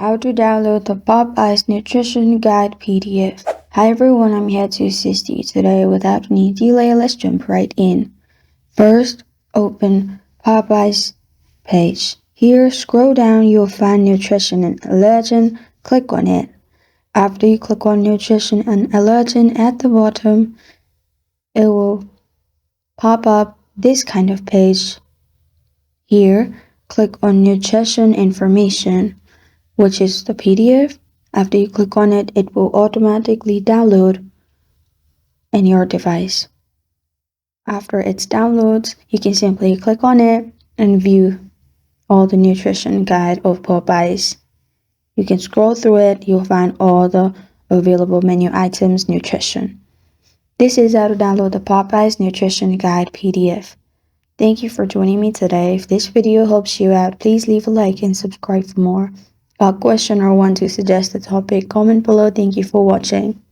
How to download the Popeyes Nutrition Guide PDF. Hi everyone, I'm here to assist you today. Without any delay, let's jump right in. First, open Popeyes page. Here, scroll down, you'll find Nutrition and Allergen. Click on it. After you click on Nutrition and Allergen at the bottom, it will pop up this kind of page. Here, click on Nutrition Information, which is the PDF. After you click on it, it will automatically download in your device. After it downloads, you can simply click on it and view all the nutrition guide of Popeyes. You can scroll through it, you'll find all the available menu items, nutrition. This is how to download the Popeyes Nutrition Guide PDF. Thank you for joining me today. If this video helps you out, please leave a like and subscribe for more. A question or want to suggest a topic, comment below. Thank you for watching.